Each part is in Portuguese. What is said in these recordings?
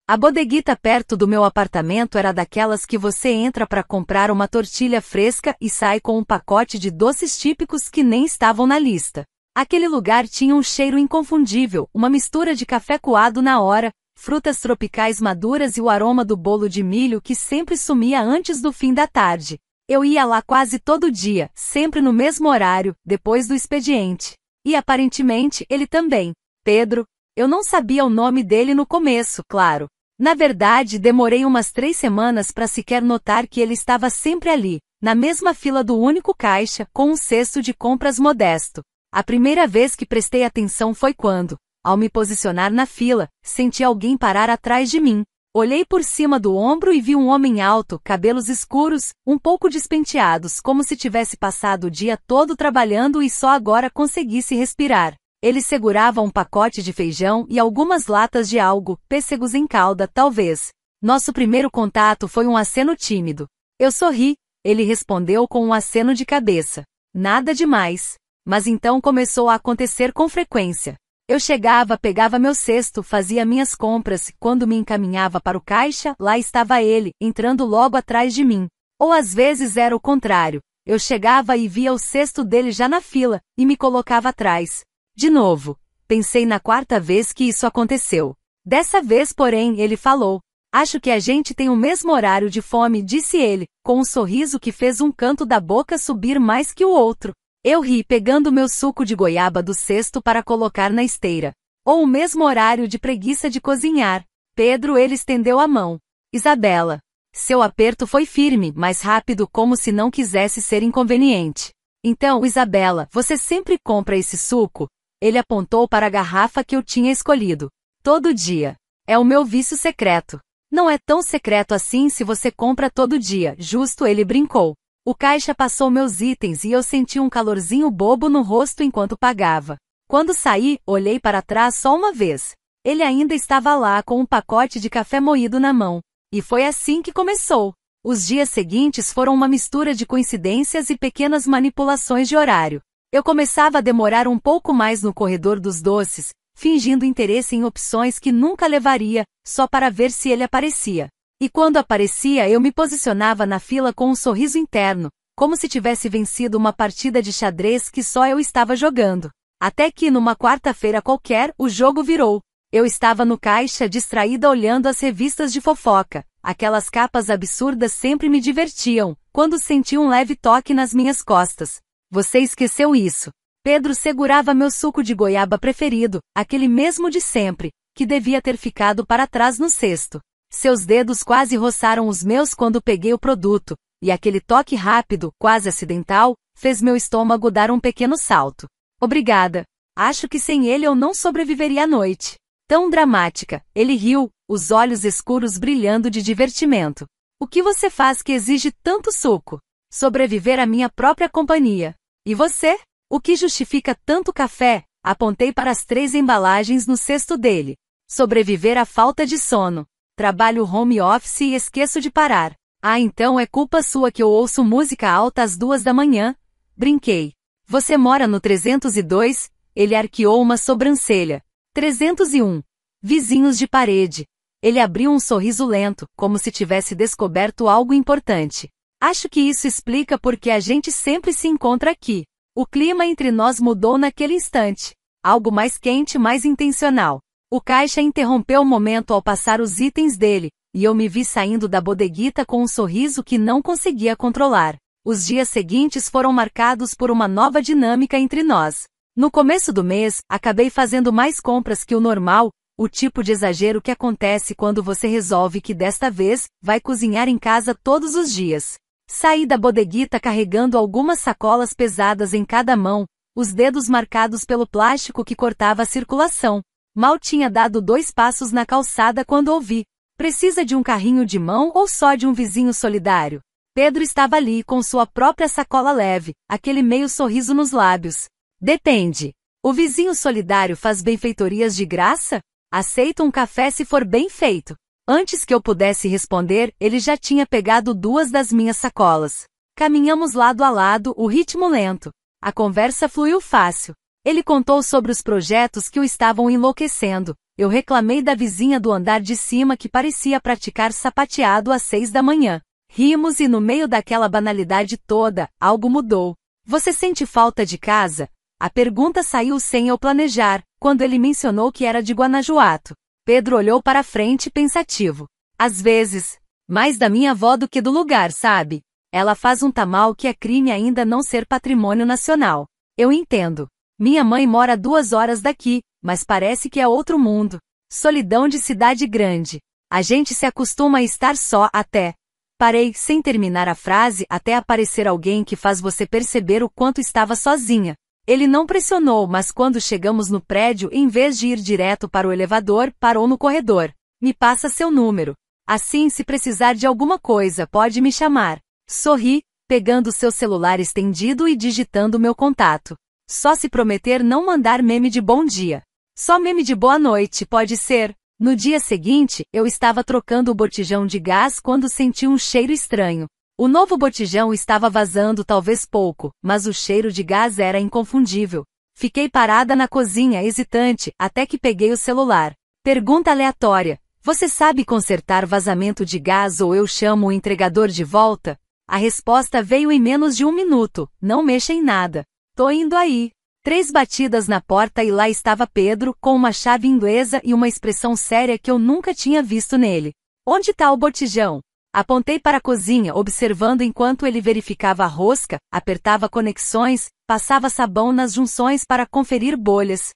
A bodeguita perto do meu apartamento era daquelas que você entra para comprar uma tortilha fresca e sai com um pacote de doces típicos que nem estavam na lista. Aquele lugar tinha um cheiro inconfundível, uma mistura de café coado na hora, frutas tropicais maduras e o aroma do bolo de milho que sempre sumia antes do fim da tarde. Eu ia lá quase todo dia, sempre no mesmo horário, depois do expediente. E aparentemente ele também. Pedro. Eu não sabia o nome dele no começo, claro. Na verdade, demorei umas 3 semanas para sequer notar que ele estava sempre ali, na mesma fila do único caixa, com um cesto de compras modesto. A primeira vez que prestei atenção foi quando, ao me posicionar na fila, senti alguém parar atrás de mim. Olhei por cima do ombro e vi um homem alto, cabelos escuros, um pouco despenteados, como se tivesse passado o dia todo trabalhando e só agora conseguisse respirar. Ele segurava um pacote de feijão e algumas latas de algo, pêssegos em calda, talvez. Nosso primeiro contato foi um aceno tímido. Eu sorri, ele respondeu com um aceno de cabeça. Nada demais. Mas então começou a acontecer com frequência. Eu chegava, pegava meu cesto, fazia minhas compras e quando me encaminhava para o caixa, lá estava ele, entrando logo atrás de mim. Ou às vezes era o contrário. Eu chegava e via o cesto dele já na fila, e me colocava atrás. De novo, pensei na 4ª vez que isso aconteceu. Dessa vez, porém, ele falou. Acho que a gente tem o mesmo horário de fome, disse ele, com um sorriso que fez um canto da boca subir mais que o outro. Eu ri pegando meu suco de goiaba do cesto para colocar na esteira. Ou o mesmo horário de preguiça de cozinhar. Pedro, ele estendeu a mão. Isabela. Seu aperto foi firme, mas rápido como se não quisesse ser inconveniente. Então, Isabela, você sempre compra esse suco? Ele apontou para a garrafa que eu tinha escolhido. Todo dia. É o meu vício secreto. Não é tão secreto assim se você compra todo dia, justo, ele brincou. O caixa passou meus itens e eu senti um calorzinho bobo no rosto enquanto pagava. Quando saí, olhei para trás só uma vez. Ele ainda estava lá com um pacote de café moído na mão. E foi assim que começou. Os dias seguintes foram uma mistura de coincidências e pequenas manipulações de horário. Eu começava a demorar um pouco mais no corredor dos doces, fingindo interesse em opções que nunca levaria, só para ver se ele aparecia. E quando aparecia eu me posicionava na fila com um sorriso interno, como se tivesse vencido uma partida de xadrez que só eu estava jogando. Até que numa 4ª-feira qualquer, o jogo virou. Eu estava no caixa distraída olhando as revistas de fofoca. Aquelas capas absurdas sempre me divertiam, quando senti um leve toque nas minhas costas. Você esqueceu isso. Pedro segurava meu suco de goiaba preferido, aquele mesmo de sempre, que devia ter ficado para trás no cesto. Seus dedos quase roçaram os meus quando peguei o produto, e aquele toque rápido, quase acidental, fez meu estômago dar um pequeno salto. Obrigada. Acho que sem ele eu não sobreviveria à noite. Tão dramática, ele riu, os olhos escuros brilhando de divertimento. O que você faz que exige tanto suco? Sobreviver à minha própria companhia. E você? O que justifica tanto café? Apontei para as 3 embalagens no cesto dele. Sobreviver à falta de sono. Trabalho home office e esqueço de parar. Ah, então é culpa sua que eu ouço música alta às 2 da manhã? Brinquei. Você mora no 302? Ele arqueou uma sobrancelha. 301. Vizinhos de parede. Ele abriu um sorriso lento, como se tivesse descoberto algo importante. Acho que isso explica porque a gente sempre se encontra aqui. O clima entre nós mudou naquele instante. Algo mais quente, mais intencional. O caixa interrompeu o momento ao passar os itens dele, e eu me vi saindo da bodeguita com um sorriso que não conseguia controlar. Os dias seguintes foram marcados por uma nova dinâmica entre nós. No começo do mês, acabei fazendo mais compras que o normal, o tipo de exagero que acontece quando você resolve que desta vez, vai cozinhar em casa todos os dias. Saí da bodeguita carregando algumas sacolas pesadas em cada mão, os dedos marcados pelo plástico que cortava a circulação. Mal tinha dado 2 passos na calçada quando ouvi. Precisa de um carrinho de mão ou só de um vizinho solidário? Pedro estava ali com sua própria sacola leve, aquele meio sorriso nos lábios. Depende. O vizinho solidário faz benfeitorias de graça? Aceito um café se for bem feito. Antes que eu pudesse responder, ele já tinha pegado 2 das minhas sacolas. Caminhamos lado a lado, o ritmo lento. A conversa fluiu fácil. Ele contou sobre os projetos que o estavam enlouquecendo, Eu reclamei da vizinha do andar de cima que parecia praticar sapateado às 6 da manhã. Rimos e no meio daquela banalidade toda, algo mudou. Você sente falta de casa? A pergunta saiu sem eu planejar, quando ele mencionou que era de Guanajuato. Pedro olhou para frente pensativo. Às vezes, mais da minha avó do que do lugar, sabe? Ela faz um tamal que é crime ainda não ser patrimônio nacional. Eu entendo. Minha mãe mora 2 horas daqui, mas parece que é outro mundo. Solidão de cidade grande. A gente se acostuma a estar só até. Parei sem terminar a frase até aparecer alguém que faz você perceber o quanto estava sozinha. Ele não pressionou, mas quando chegamos no prédio, em vez de ir direto para o elevador, parou no corredor. Me passa seu número. Assim, se precisar de alguma coisa, pode me chamar. Sorri, pegando seu celular estendido e digitando meu contato. Só se prometer não mandar meme de bom dia. Só meme de boa noite, pode ser. No dia seguinte, eu estava trocando o botijão de gás quando senti um cheiro estranho. O novo botijão estava vazando talvez pouco, mas o cheiro de gás era inconfundível. Fiquei parada na cozinha hesitante, até que peguei o celular. Pergunta aleatória. Você sabe consertar vazamento de gás ou eu chamo o entregador de volta? A resposta veio em menos de 1 minuto. Não mexa em nada. Tô indo aí. 3 batidas na porta e lá estava Pedro, com uma chave inglesa e uma expressão séria que eu nunca tinha visto nele. Onde tá o botijão? Apontei para a cozinha, observando enquanto ele verificava a rosca, apertava conexões, passava sabão nas junções para conferir bolhas.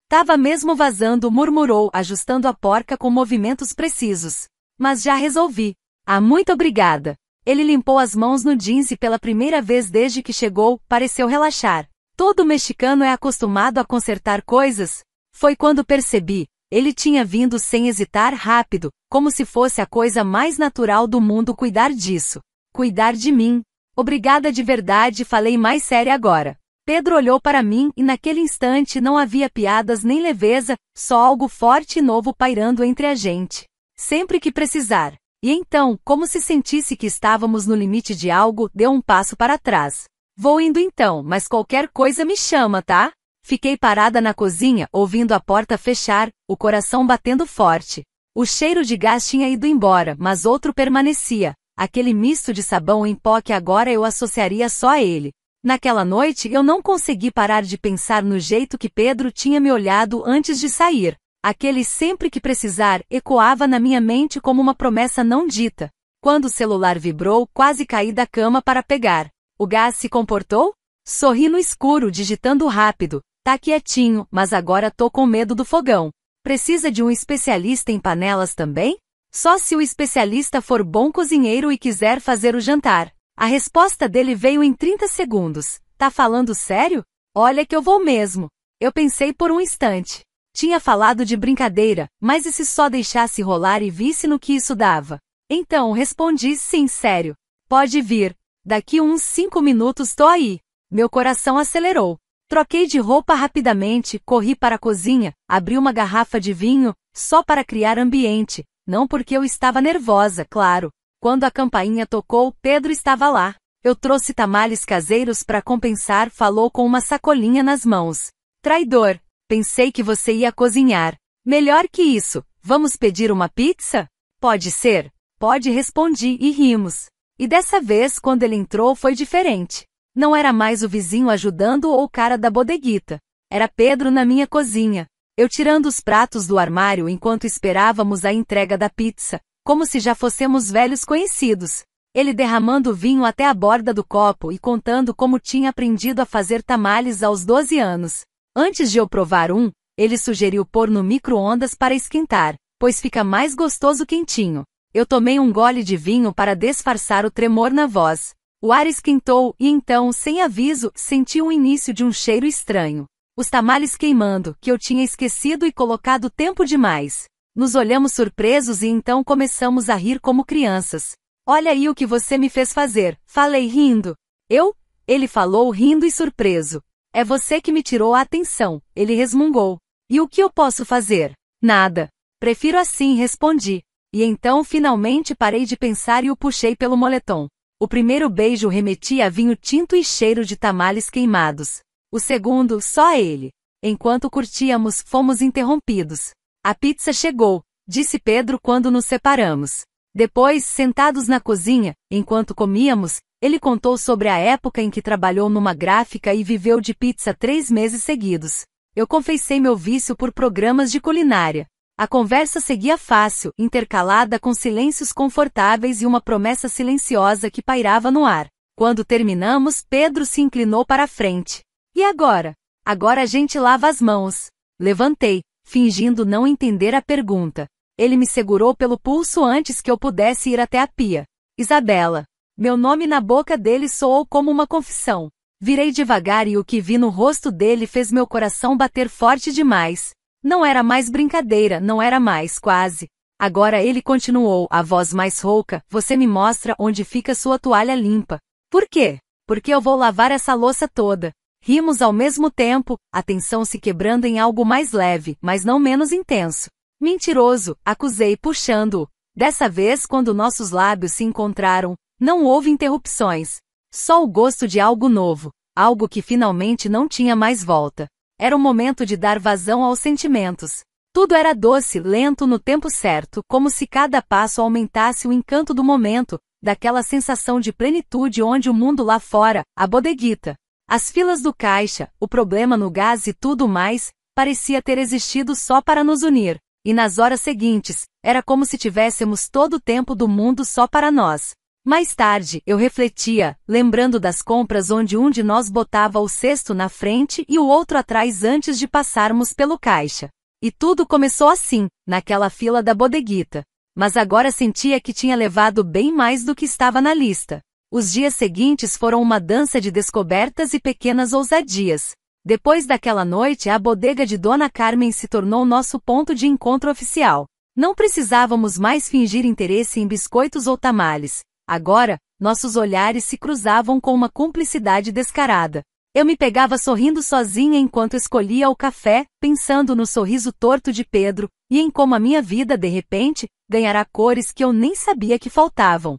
Tava mesmo vazando, murmurou, ajustando a porca com movimentos precisos. Mas já resolvi. Ah, muito obrigada. Ele limpou as mãos no jeans e pela primeira vez desde que chegou, pareceu relaxar. Todo mexicano é acostumado a consertar coisas. Foi quando percebi. Ele tinha vindo sem hesitar rápido, como se fosse a coisa mais natural do mundo cuidar disso. Cuidar de mim. Obrigada de verdade, falei mais séria agora. Pedro olhou para mim e naquele instante não havia piadas nem leveza, só algo forte e novo pairando entre a gente. Sempre que precisar. E então, como se sentisse que estávamos no limite de algo, deu um passo para trás. Vou indo então, mas qualquer coisa me chama, tá? Fiquei parada na cozinha, ouvindo a porta fechar, o coração batendo forte. O cheiro de gás tinha ido embora, mas outro permanecia. Aquele misto de sabão em pó que agora eu associaria só a ele. Naquela noite eu não consegui parar de pensar no jeito que Pedro tinha me olhado antes de sair. Aquele sempre que precisar ecoava na minha mente como uma promessa não dita. Quando o celular vibrou, quase caí da cama para pegar. O gás se comportou? Sorri no escuro, digitando rápido. Tá quietinho, mas agora tô com medo do fogão. Precisa de um especialista em panelas também? Só se o especialista for bom cozinheiro e quiser fazer o jantar. A resposta dele veio em 30 segundos. Tá falando sério? Olha que eu vou mesmo. Eu pensei por um instante. Tinha falado de brincadeira, mas e se só deixasse rolar e visse no que isso dava? Então respondi sim, sério. Pode vir. Daqui uns 5 minutos tô aí. Meu coração acelerou. Troquei de roupa rapidamente, corri para a cozinha, abri uma garrafa de vinho, só para criar ambiente, não porque eu estava nervosa, claro. Quando a campainha tocou, Pedro estava lá. Eu trouxe tamales caseiros para compensar, falou com uma sacolinha nas mãos. Traidor, pensei que você ia cozinhar. Melhor que isso, vamos pedir uma pizza? Pode ser? Pode, respondi e rimos. E dessa vez, quando ele entrou, foi diferente. Não era mais o vizinho ajudando ou o cara da bodeguita. Era Pedro na minha cozinha. Eu tirando os pratos do armário enquanto esperávamos a entrega da pizza, como se já fossemos velhos conhecidos. Ele derramando vinho até a borda do copo e contando como tinha aprendido a fazer tamales aos 12 anos. Antes de eu provar um, ele sugeriu pôr no micro-ondas para esquentar, pois fica mais gostoso quentinho. Eu tomei um gole de vinho para disfarçar o tremor na voz. O ar esquentou e então, sem aviso, senti o início de um cheiro estranho. Os tamales queimando, que eu tinha esquecido e colocado tempo demais. Nos olhamos surpresos e então começamos a rir como crianças. Olha aí o que você me fez fazer, falei rindo. Eu? Ele falou rindo e surpreso. É você que me tirou a atenção, ele resmungou. E o que eu posso fazer? Nada. Prefiro assim, respondi. E então finalmente parei de pensar e o puxei pelo moletom. O primeiro beijo remetia a vinho tinto e cheiro de tamales queimados. O segundo, só ele. Enquanto curtíamos, fomos interrompidos. A pizza chegou, disse Pedro quando nos separamos. Depois, sentados na cozinha, enquanto comíamos, ele contou sobre a época em que trabalhou numa gráfica e viveu de pizza 3 meses seguidos. Eu confessei meu vício por programas de culinária. A conversa seguia fácil, intercalada com silêncios confortáveis e uma promessa silenciosa que pairava no ar. Quando terminamos, Pedro se inclinou para a frente. E agora? Agora a gente lava as mãos. Levantei, fingindo não entender a pergunta. Ele me segurou pelo pulso antes que eu pudesse ir até a pia. Isabela. Meu nome na boca dele soou como uma confissão. Virei devagar e o que vi no rosto dele fez meu coração bater forte demais. Não era mais brincadeira, não era mais, quase. Agora ele continuou, a voz mais rouca, você me mostra onde fica sua toalha limpa. Por quê? Porque eu vou lavar essa louça toda. Rimos ao mesmo tempo, a tensão se quebrando em algo mais leve, mas não menos intenso. Mentiroso, acusei puxando-o. Dessa vez, quando nossos lábios se encontraram, não houve interrupções. Só o gosto de algo novo, algo que finalmente não tinha mais volta. Era o momento de dar vazão aos sentimentos. Tudo era doce, lento no tempo certo, como se cada passo aumentasse o encanto do momento, daquela sensação de plenitude onde o mundo lá fora, a bodeguita, as filas do caixa, o problema no gás e tudo mais, parecia ter existido só para nos unir. E nas horas seguintes, era como se tivéssemos todo o tempo do mundo só para nós. Mais tarde, eu refletia, lembrando das compras onde um de nós botava o cesto na frente e o outro atrás antes de passarmos pelo caixa. E tudo começou assim, naquela fila da bodeguita. Mas agora sentia que tinha levado bem mais do que estava na lista. Os dias seguintes foram uma dança de descobertas e pequenas ousadias. Depois daquela noite, a bodega de Dona Carmen se tornou nosso ponto de encontro oficial. Não precisávamos mais fingir interesse em biscoitos ou tamales. Agora, nossos olhares se cruzavam com uma cumplicidade descarada. Eu me pegava sorrindo sozinha enquanto escolhia o café, pensando no sorriso torto de Pedro, e em como a minha vida, de repente, ganhará cores que eu nem sabia que faltavam.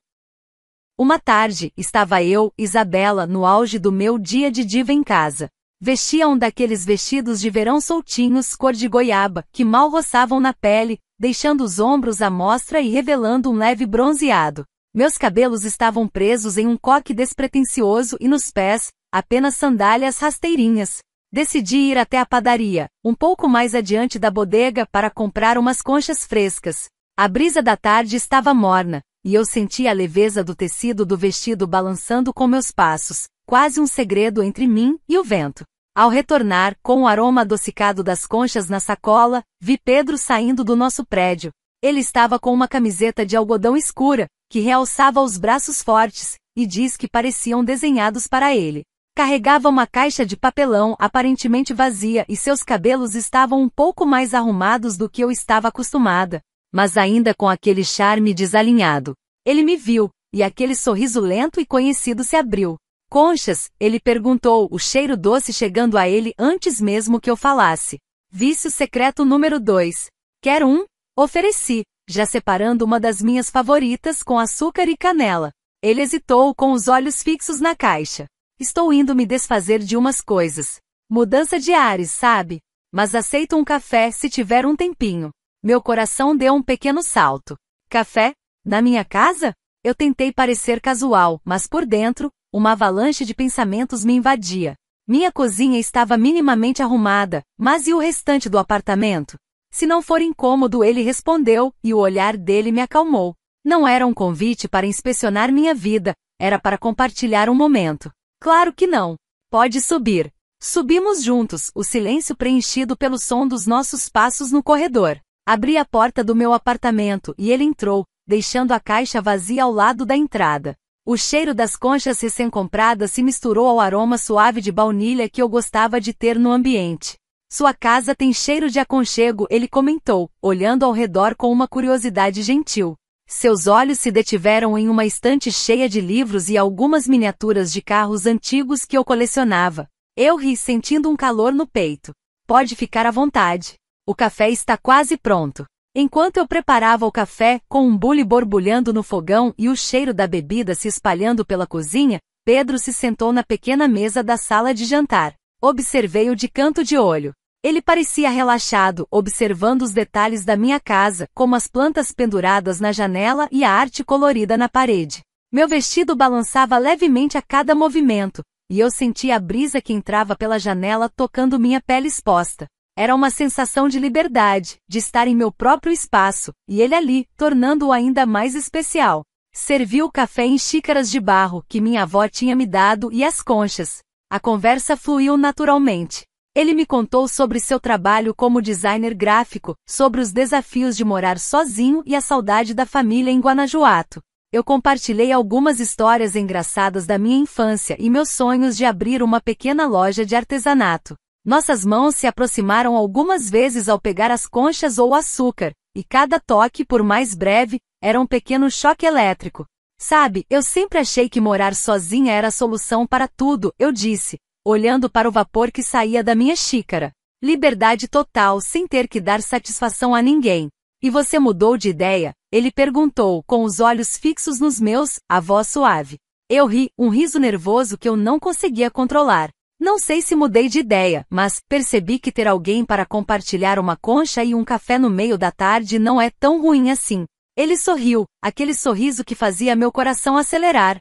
Uma tarde, estava eu, Isabela, no auge do meu dia de diva em casa. Vestia um daqueles vestidos de verão soltinhos cor de goiaba, que mal roçavam na pele, deixando os ombros à mostra e revelando um leve bronzeado. Meus cabelos estavam presos em um coque despretensioso e nos pés, apenas sandálias rasteirinhas. Decidi ir até a padaria, um pouco mais adiante da bodega para comprar umas conchas frescas. A brisa da tarde estava morna, e eu sentia a leveza do tecido do vestido balançando com meus passos. Quase um segredo entre mim e o vento. Ao retornar, com o aroma adocicado das conchas na sacola, vi Pedro saindo do nosso prédio. Ele estava com uma camiseta de algodão escura, que realçava os braços fortes, e diz que pareciam desenhados para ele. Carregava uma caixa de papelão aparentemente vazia e seus cabelos estavam um pouco mais arrumados do que eu estava acostumada, mas ainda com aquele charme desalinhado. Ele me viu, e aquele sorriso lento e conhecido se abriu. Conchas, ele perguntou, o cheiro doce chegando a ele antes mesmo que eu falasse. Vício secreto número 2. Quer um? Ofereci, já separando uma das minhas favoritas com açúcar e canela. Ele hesitou com os olhos fixos na caixa. Estou indo me desfazer de umas coisas. Mudança de ares, sabe? Mas aceito um café se tiver um tempinho. Meu coração deu um pequeno salto. Café? Na minha casa? Eu tentei parecer casual, mas por dentro, uma avalanche de pensamentos me invadia. Minha cozinha estava minimamente arrumada, mas e o restante do apartamento? Se não for incômodo, ele respondeu, e o olhar dele me acalmou. Não era um convite para inspecionar minha vida, era para compartilhar um momento. Claro que não. Pode subir. Subimos juntos, o silêncio preenchido pelo som dos nossos passos no corredor. Abri a porta do meu apartamento e ele entrou, deixando a caixa vazia ao lado da entrada. O cheiro das conchas recém-compradas se misturou ao aroma suave de baunilha que eu gostava de ter no ambiente. Sua casa tem cheiro de aconchego, ele comentou, olhando ao redor com uma curiosidade gentil. Seus olhos se detiveram em uma estante cheia de livros e algumas miniaturas de carros antigos que eu colecionava. Eu ri, sentindo um calor no peito. Pode ficar à vontade. O café está quase pronto. Enquanto eu preparava o café, com um bule borbulhando no fogão e o cheiro da bebida se espalhando pela cozinha, Pedro se sentou na pequena mesa da sala de jantar. Observei-o de canto de olho. Ele parecia relaxado, observando os detalhes da minha casa, como as plantas penduradas na janela e a arte colorida na parede. Meu vestido balançava levemente a cada movimento, e eu sentia a brisa que entrava pela janela tocando minha pele exposta. Era uma sensação de liberdade, de estar em meu próprio espaço, e ele ali, tornando-o ainda mais especial. Serviu o café em xícaras de barro que minha avó tinha me dado e as conchas. A conversa fluiu naturalmente. Ele me contou sobre seu trabalho como designer gráfico, sobre os desafios de morar sozinho e a saudade da família em Guanajuato. Eu compartilhei algumas histórias engraçadas da minha infância e meus sonhos de abrir uma pequena loja de artesanato. Nossas mãos se aproximaram algumas vezes ao pegar as conchas ou o açúcar, e cada toque, por mais breve, era um pequeno choque elétrico. Sabe, eu sempre achei que morar sozinha era a solução para tudo, eu disse, olhando para o vapor que saía da minha xícara. Liberdade total, sem ter que dar satisfação a ninguém. E você mudou de ideia? Ele perguntou, com os olhos fixos nos meus, a voz suave. Eu ri, um riso nervoso que eu não conseguia controlar. Não sei se mudei de ideia, mas percebi que ter alguém para compartilhar uma concha e um café no meio da tarde não é tão ruim assim. Ele sorriu, aquele sorriso que fazia meu coração acelerar.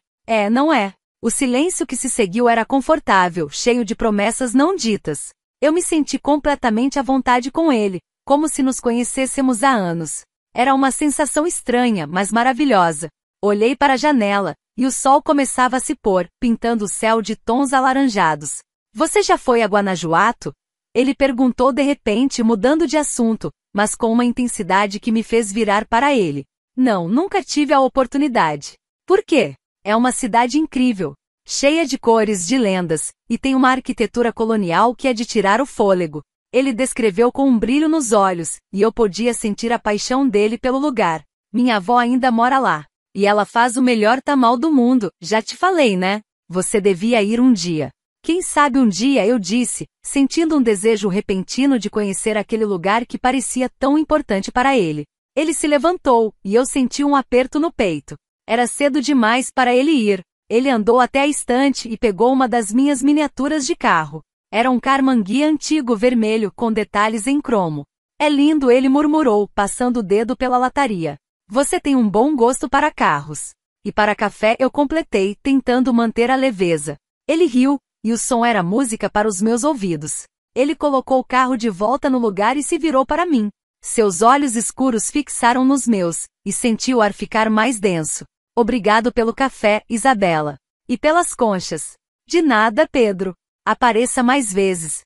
Não é? O silêncio que se seguiu era confortável, cheio de promessas não ditas. Eu me senti completamente à vontade com ele, como se nos conhecêssemos há anos. Era uma sensação estranha, mas maravilhosa. Olhei para a janela, e o sol começava a se pôr, pintando o céu de tons alaranjados. Você já foi a Guanajuato? Ele perguntou de repente, mudando de assunto, mas com uma intensidade que me fez virar para ele. Não, nunca tive a oportunidade. Por quê? É uma cidade incrível, cheia de cores, de lendas, e tem uma arquitetura colonial que é de tirar o fôlego. Ele descreveu com um brilho nos olhos, e eu podia sentir a paixão dele pelo lugar. Minha avó ainda mora lá. E ela faz o melhor tamal do mundo, já te falei, né? Você devia ir um dia. Quem sabe um dia, eu disse, sentindo um desejo repentino de conhecer aquele lugar que parecia tão importante para ele. Ele se levantou, e eu senti um aperto no peito. Era cedo demais para ele ir. Ele andou até a estante e pegou uma das minhas miniaturas de carro. Era um Karmann Ghia antigo vermelho com detalhes em cromo. É lindo, ele murmurou, passando o dedo pela lataria. Você tem um bom gosto para carros. E para café, eu completei, tentando manter a leveza. Ele riu, e o som era música para os meus ouvidos. Ele colocou o carro de volta no lugar e se virou para mim. Seus olhos escuros fixaram nos meus, e senti o ar ficar mais denso. Obrigado pelo café, Isabela. E pelas conchas. De nada, Pedro. Apareça mais vezes.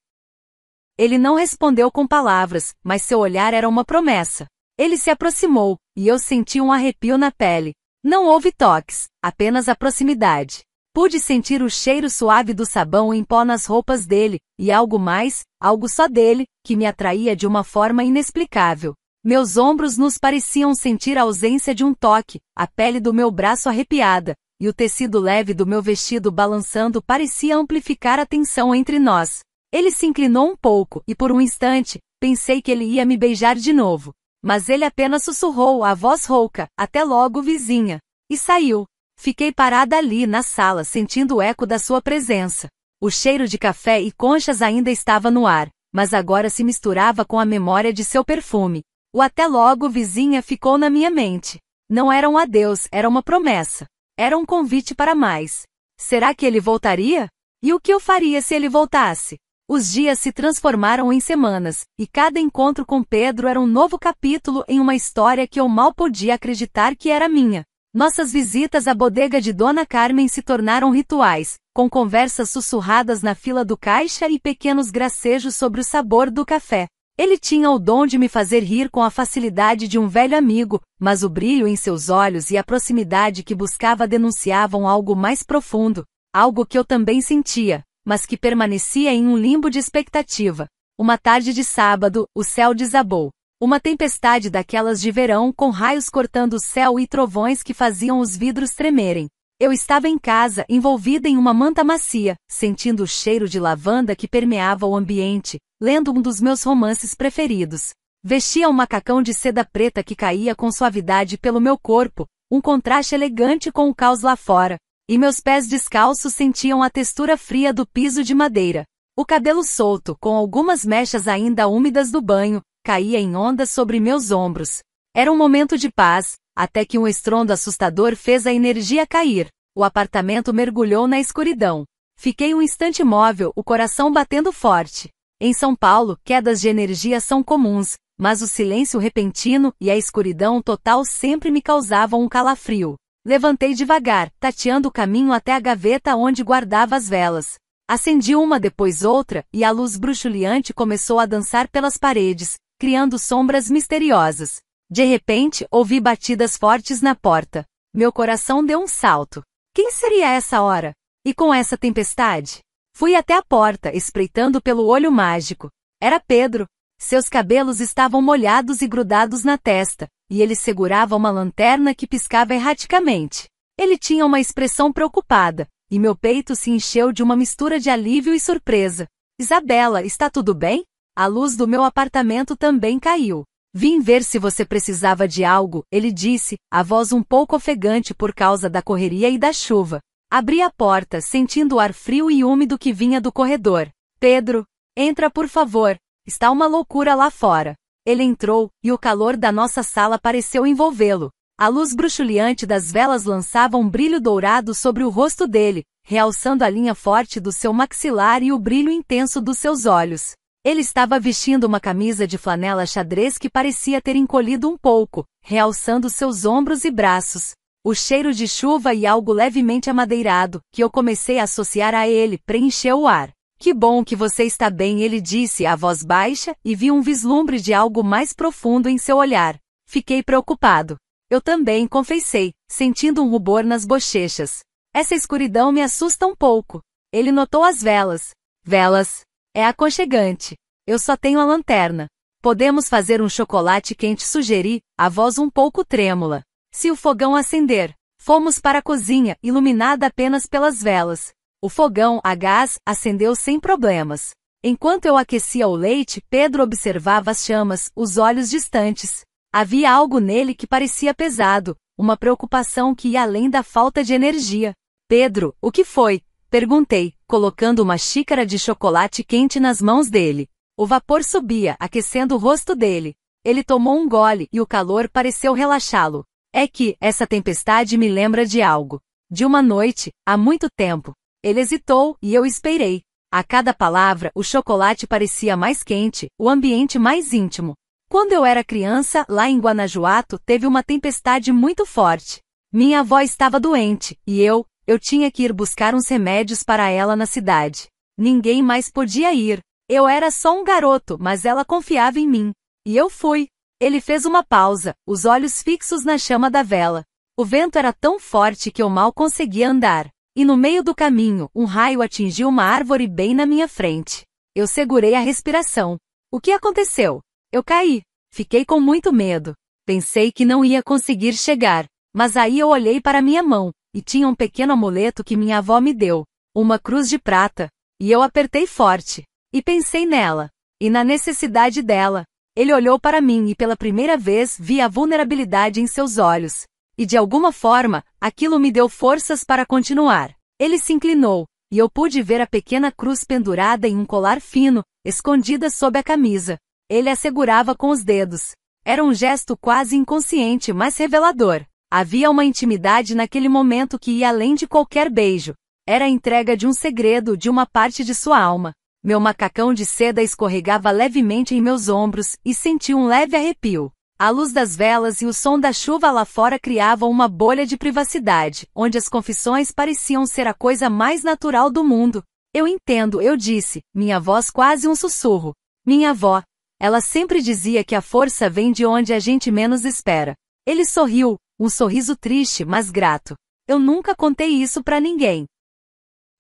Ele não respondeu com palavras, mas seu olhar era uma promessa. Ele se aproximou, e eu senti um arrepio na pele. Não houve toques, apenas a proximidade. Pude sentir o cheiro suave do sabão em pó nas roupas dele, e algo mais, algo só dele, que me atraía de uma forma inexplicável. Meus ombros nos pareciam sentir a ausência de um toque, a pele do meu braço arrepiada, e o tecido leve do meu vestido balançando parecia amplificar a tensão entre nós. Ele se inclinou um pouco, e por um instante, pensei que ele ia me beijar de novo. Mas ele apenas sussurrou a voz rouca, até logo, vizinha. E saiu. Fiquei parada ali na sala sentindo o eco da sua presença. O cheiro de café e conchas ainda estava no ar, mas agora se misturava com a memória de seu perfume. O até logo, vizinha ficou na minha mente. Não era um adeus, era uma promessa. Era um convite para mais. Será que ele voltaria? E o que eu faria se ele voltasse? Os dias se transformaram em semanas, e cada encontro com Pedro era um novo capítulo em uma história que eu mal podia acreditar que era minha. Nossas visitas à bodega de Dona Carmen se tornaram rituais, com conversas sussurradas na fila do caixa e pequenos gracejos sobre o sabor do café. Ele tinha o dom de me fazer rir com a facilidade de um velho amigo, mas o brilho em seus olhos e a proximidade que buscava denunciavam algo mais profundo, algo que eu também sentia, mas que permanecia em um limbo de expectativa. Uma tarde de sábado, o céu desabou. Uma tempestade daquelas de verão com raios cortando o céu e trovões que faziam os vidros tremerem. Eu estava em casa, envolvida em uma manta macia, sentindo o cheiro de lavanda que permeava o ambiente, lendo um dos meus romances preferidos. Vestia um macacão de seda preta que caía com suavidade pelo meu corpo, um contraste elegante com o caos lá fora, e meus pés descalços sentiam a textura fria do piso de madeira. O cabelo solto, com algumas mechas ainda úmidas do banho, caía em ondas sobre meus ombros. Era um momento de paz, até que um estrondo assustador fez a energia cair. O apartamento mergulhou na escuridão. Fiquei um instante imóvel, o coração batendo forte. Em São Paulo, quedas de energia são comuns, mas o silêncio repentino e a escuridão total sempre me causavam um calafrio. Levantei devagar, tateando o caminho até a gaveta onde guardava as velas. Acendi uma depois outra, e a luz bruxuleante começou a dançar pelas paredes, criando sombras misteriosas. De repente, ouvi batidas fortes na porta. Meu coração deu um salto. Quem seria essa hora? E com essa tempestade? Fui até a porta, espreitando pelo olho mágico. Era Pedro. Seus cabelos estavam molhados e grudados na testa, e ele segurava uma lanterna que piscava erraticamente. Ele tinha uma expressão preocupada, e meu peito se encheu de uma mistura de alívio e surpresa. Isabela, está tudo bem? A luz do meu apartamento também caiu. Vim ver se você precisava de algo, ele disse, a voz um pouco ofegante por causa da correria e da chuva. Abri a porta, sentindo o ar frio e úmido que vinha do corredor. Pedro, entra por favor. Está uma loucura lá fora. Ele entrou, e o calor da nossa sala pareceu envolvê-lo. A luz bruxuleante das velas lançava um brilho dourado sobre o rosto dele, realçando a linha forte do seu maxilar e o brilho intenso dos seus olhos. Ele estava vestindo uma camisa de flanela xadrez que parecia ter encolhido um pouco, realçando seus ombros e braços. O cheiro de chuva e algo levemente amadeirado, que eu comecei a associar a ele, preencheu o ar. Que bom que você está bem, ele disse a voz baixa, e vi um vislumbre de algo mais profundo em seu olhar. Fiquei preocupado. Eu também, confessei, sentindo um rubor nas bochechas. Essa escuridão me assusta um pouco. Ele notou as velas. Velas. É aconchegante. Eu só tenho a lanterna. Podemos fazer um chocolate quente, sugeri, a voz um pouco trêmula. Se o fogão acender. Fomos para a cozinha, iluminada apenas pelas velas. O fogão, a gás, acendeu sem problemas. Enquanto eu aquecia o leite, Pedro observava as chamas, os olhos distantes. Havia algo nele que parecia pesado, uma preocupação que ia além da falta de energia. Pedro, o que foi? Perguntei, colocando uma xícara de chocolate quente nas mãos dele. O vapor subia, aquecendo o rosto dele. Ele tomou um gole e o calor pareceu relaxá-lo. É que, essa tempestade me lembra de algo. De uma noite, há muito tempo. Ele hesitou, e eu esperei. A cada palavra, o chocolate parecia mais quente, o ambiente mais íntimo. Quando eu era criança, lá em Guanajuato, teve uma tempestade muito forte. Minha avó estava doente, e eu tinha que ir buscar uns remédios para ela na cidade. Ninguém mais podia ir. Eu era só um garoto, mas ela confiava em mim. E eu fui. Ele fez uma pausa, os olhos fixos na chama da vela. O vento era tão forte que eu mal conseguia andar. E no meio do caminho, um raio atingiu uma árvore bem na minha frente. Eu segurei a respiração. O que aconteceu? Eu caí. Fiquei com muito medo. Pensei que não ia conseguir chegar. Mas aí eu olhei para minha mão, e tinha um pequeno amuleto que minha avó me deu. Uma cruz de prata. E eu apertei forte. E pensei nela. E na necessidade dela. Ele olhou para mim e pela primeira vez vi a vulnerabilidade em seus olhos. E de alguma forma, aquilo me deu forças para continuar. Ele se inclinou, e eu pude ver a pequena cruz pendurada em um colar fino, escondida sob a camisa. Ele a segurava com os dedos. Era um gesto quase inconsciente, mas revelador. Havia uma intimidade naquele momento que ia além de qualquer beijo. Era a entrega de um segredo, de uma parte de sua alma. Meu macacão de seda escorregava levemente em meus ombros, e senti um leve arrepio. A luz das velas e o som da chuva lá fora criavam uma bolha de privacidade, onde as confissões pareciam ser a coisa mais natural do mundo. Eu entendo, eu disse, minha voz quase um sussurro. Minha avó. Ela sempre dizia que a força vem de onde a gente menos espera. Ele sorriu, um sorriso triste, mas grato. Eu nunca contei isso pra ninguém.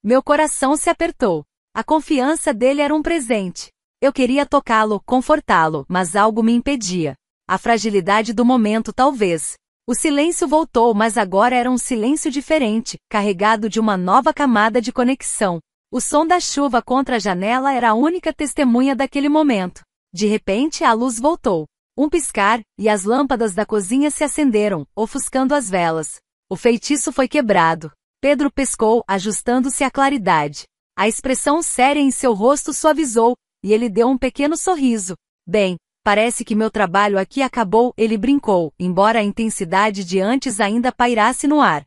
Meu coração se apertou. A confiança dele era um presente. Eu queria tocá-lo, confortá-lo, mas algo me impedia. A fragilidade do momento talvez. O silêncio voltou, mas agora era um silêncio diferente, carregado de uma nova camada de conexão. O som da chuva contra a janela era a única testemunha daquele momento. De repente a luz voltou. Um piscar, e as lâmpadas da cozinha se acenderam, ofuscando as velas. O feitiço foi quebrado. Pedro pescou, ajustando-se à claridade. A expressão séria em seu rosto suavizou, e ele deu um pequeno sorriso. Bem, parece que meu trabalho aqui acabou, ele brincou, embora a intensidade de antes ainda pairasse no ar.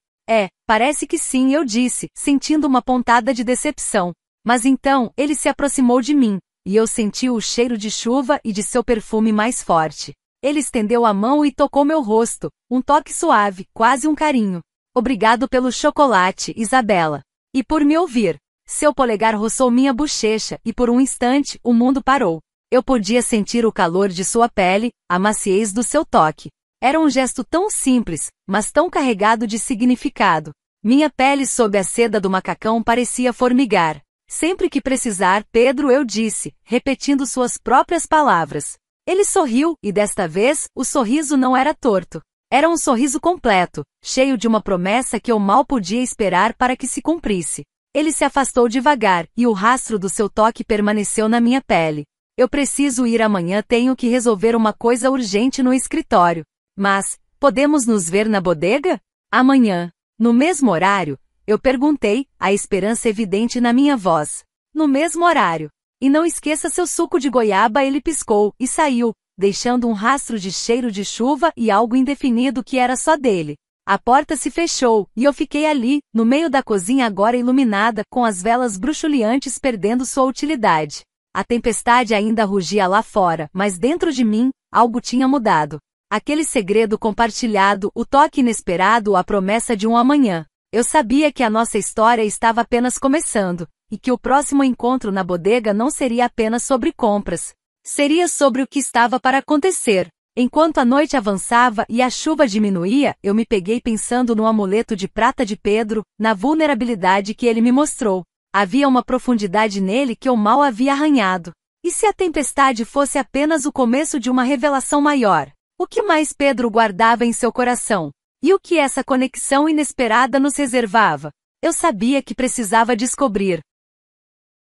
Parece que sim, eu disse, sentindo uma pontada de decepção. Mas então, ele se aproximou de mim, e eu senti o cheiro de chuva e de seu perfume mais forte. Ele estendeu a mão e tocou meu rosto, um toque suave, quase um carinho. Obrigado pelo chocolate, Isabela. E por me ouvir. Seu polegar roçou minha bochecha, e por um instante, o mundo parou. Eu podia sentir o calor de sua pele, a maciez do seu toque. Era um gesto tão simples, mas tão carregado de significado. Minha pele sob a seda do macacão parecia formigar. Sempre que precisar, Pedro, eu disse, repetindo suas próprias palavras. Ele sorriu, e desta vez, o sorriso não era torto. Era um sorriso completo, cheio de uma promessa que eu mal podia esperar para que se cumprisse. Ele se afastou devagar, e o rastro do seu toque permaneceu na minha pele. Eu preciso ir amanhã, tenho que resolver uma coisa urgente no escritório. Mas, podemos nos ver na bodega? Amanhã. No mesmo horário? Eu perguntei, a esperança evidente na minha voz. No mesmo horário. E não esqueça seu suco de goiaba, ele piscou, e saiu, deixando um rastro de cheiro de chuva e algo indefinido que era só dele. A porta se fechou, e eu fiquei ali, no meio da cozinha agora iluminada, com as velas bruxuleantes perdendo sua utilidade. A tempestade ainda rugia lá fora, mas dentro de mim, algo tinha mudado. Aquele segredo compartilhado, o toque inesperado, a promessa de um amanhã. Eu sabia que a nossa história estava apenas começando, e que o próximo encontro na bodega não seria apenas sobre compras. Seria sobre o que estava para acontecer. Enquanto a noite avançava e a chuva diminuía, eu me peguei pensando no amuleto de prata de Pedro, na vulnerabilidade que ele me mostrou. Havia uma profundidade nele que eu mal havia arranhado. E se a tempestade fosse apenas o começo de uma revelação maior? O que mais Pedro guardava em seu coração? E o que essa conexão inesperada nos reservava? Eu sabia que precisava descobrir.